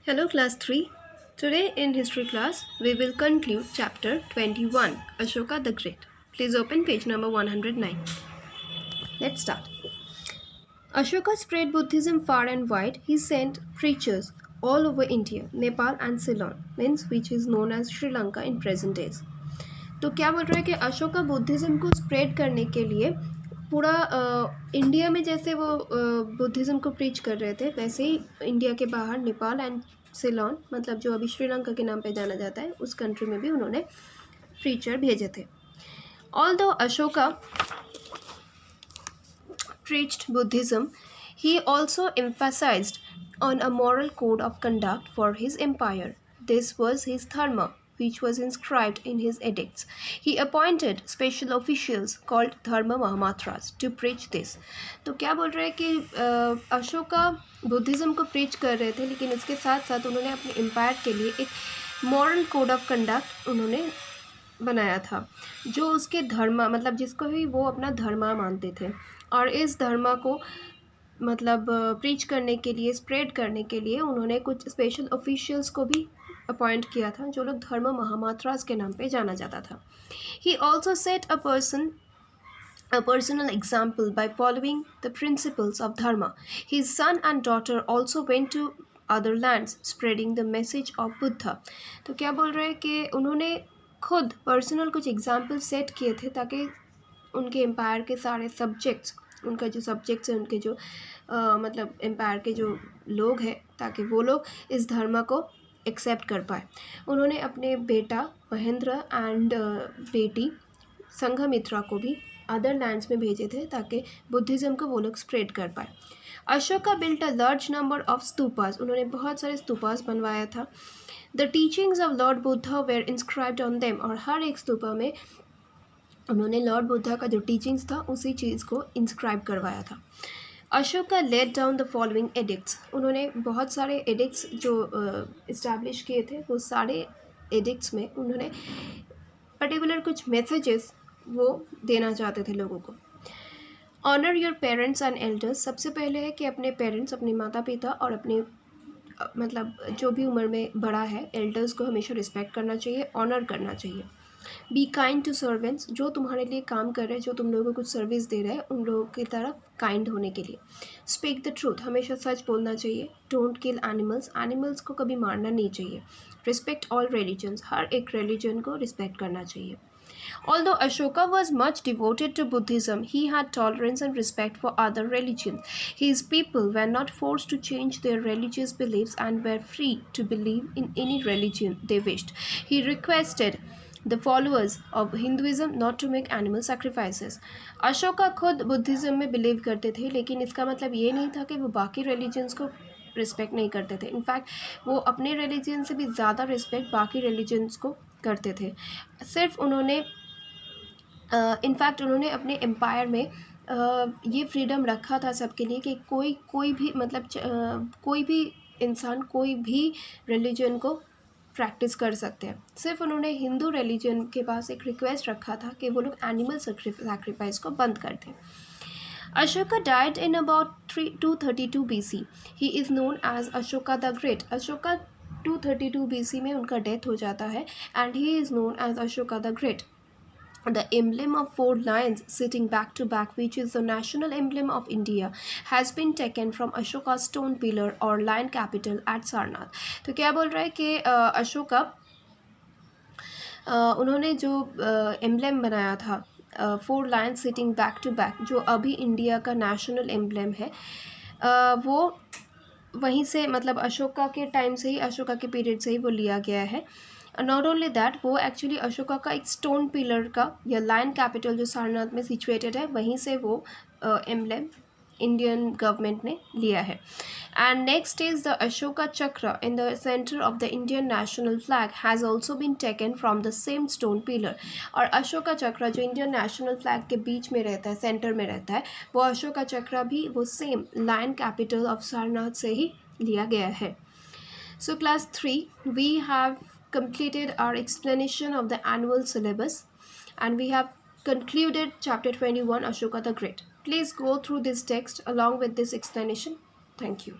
Hello class 3. Today in history class we will conclude chapter 21 Ashoka the Great. Please open page number 109. Let's start. Ashoka spread Buddhism far and wide. He sent preachers all over India, Nepal and Ceylon, means which is known as Sri Lanka in present days. तो क्या बोल रहा है कि Ashoka Buddhism को spread करने के लिए पूरा इंडिया में जैसे वो बुद्धिज़्म को प्रीच कर रहे थे वैसे ही इंडिया के बाहर नेपाल एंड सिलोन मतलब जो अभी श्रीलंका के नाम पे जाना जाता है उस कंट्री में भी उन्होंने प्रीचर भेजे थे. Although Ashoka preached Buddhism, he also emphasized on a moral code of conduct for his empire. This was his dharma, which was inscribed in his edicts. He appointed special officials called Dharma Mahamatras to preach this. तो क्या बोल रहे हैं कि Ashoka Buddhism को preach कर रहे थे लेकिन इसके साथ साथ उन्होंने अपने एम्पायर के लिए एक मॉरल कोड ऑफ कंडक्ट उन्होंने बनाया था जो उसके धर्मा मतलब जिसको ही वो अपना धर्मा मानते थे और इस धर्मा को मतलब प्रीच करने के लिए स्प्रेड करने के लिए उन्होंने कुछ स्पेशल ऑफिशियल्स को भी अपॉइंट किया था जो लोग धर्म महामात्रास के नाम पे जाना जाता था. He also set a personal example by following the principles of dharma. His son and daughter also went to other lands spreading the message of Buddha. तो क्या बोल रहे हैं कि उन्होंने खुद पर्सनल कुछ एग्जाम्पल सेट किए थे ताकि उनके एम्पायर के सारे सब्जेक्ट्स उनका जो सब्जेक्ट्स है उनके जो मतलब एम्पायर के जो लोग हैं ताकि वो लोग इस धर्म को एक्सेप्ट कर पाए. उन्होंने अपने बेटा महेंद्र एंड बेटी संघमित्रा को भी अदर लैंड्स में भेजे थे ताकि बुद्धिज़्म को वो लोग स्प्रेड कर पाए. Ashoka built a large number of stupas. उन्होंने बहुत सारे स्तूपास बनवाया था. The teachings of lord Buddha were inscribed on them. और हर एक स्तूपा में उन्होंने लॉर्ड बुद्धा का जो टीचिंग्स था उसी चीज़ को इंस्क्राइब करवाया था. Ashoka laid down the following edicts. उन्होंने बहुत सारे एडिक्ट्स जो इस्टेब्लिश किए थे वो सारे एडिक्ट्स में उन्होंने पर्टिकुलर कुछ मैसेजेस वो देना चाहते थे लोगों को. Honour your parents and elders. सबसे पहले है कि अपने पेरेंट्स अपने माता पिता और अपने मतलब जो भी उम्र में बड़ा है एल्डर्स को हमेशा रिस्पेक्ट करना चाहिए, ऑनर करना चाहिए. Be kind to servants. जो तुम्हारे लिए काम कर रहे हैं जो तुम लोगों को कुछ सर्विस दे रहे हैं उन लोगों की तरफ काइंड होने के लिए. Speak the truth. हमेशा सच बोलना चाहिए. Don't kill animals. एनिमल्स को कभी मारना नहीं चाहिए. Respect all religions. हर एक रिलीजन को रिस्पेक्ट करना चाहिए. Although Ashoka was much devoted to Buddhism, he had tolerance and respect for other religions. His people were not forced to change their religious beliefs and were free to believe in any religion they wished. He requested the followers of Hinduism not to make animal sacrifices. Ashoka खुद Buddhism में believe करते थे लेकिन इसका मतलब ये नहीं था कि वो बाकी रिलीजन्स को रिस्पेक्ट नहीं करते थे. इनफैक्ट वो अपने रिलीजन से भी ज़्यादा रिस्पेक्ट बाकी रिलीजन्स को करते थे. सिर्फ उन्होंने उन्होंने अपने एम्पायर में ये फ्रीडम रखा था सबके लिए कि कोई भी मतलब कोई भी इंसान कोई भी रिलीजन को प्रैक्टिस कर सकते हैं. सिर्फ उन्होंने हिंदू रिलीजन के पास एक रिक्वेस्ट रखा था कि वो लोग एनिमल सैक्रिफाइस को बंद कर दें. Ashoka died in about 232 BC. He is known as Ashoka the Great. Ashoka 232 BC में उनका डेथ हो जाता है and he is known as Ashoka the Great. The emblem of 4 lions sitting back to back, which is the national emblem of India, has been taken from Ashoka's stone pillar or lion capital at Sarnath. तो क्या बोल रहा है कि अशोका उन्होंने जो emblem बनाया था 4 lion sitting back to back जो अभी इंडिया का नेशनल एम्ब्लेम है वो वहीं से मतलब अशोका के टाइम से ही अशोका के पीरियड से ही वो लिया गया है. नॉट ओनली दैट वो एक्चुअली अशोका का एक स्टोन पिलर का या लायन कैपिटल जो सारनाथ में सिचुएटेड है वहीं से वो एम्ब्लेम इंडियन गवर्नमेंट ने लिया है. And next is the Ashoka Chakra in the centre of the Indian national flag has also been taken from the same stone pillar. और अशोका चक्र जो इंडियन नेशनल फ्लैग के बीच में रहता है सेंटर में रहता है वो अशोका चक्र भी वो same lion capital of Sarnath से ही लिया गया है. So class 3 we have completed our explanation of the annual syllabus and we have concluded chapter 21 Ashoka the Great. Please go through this text along with this explanation. Thank you.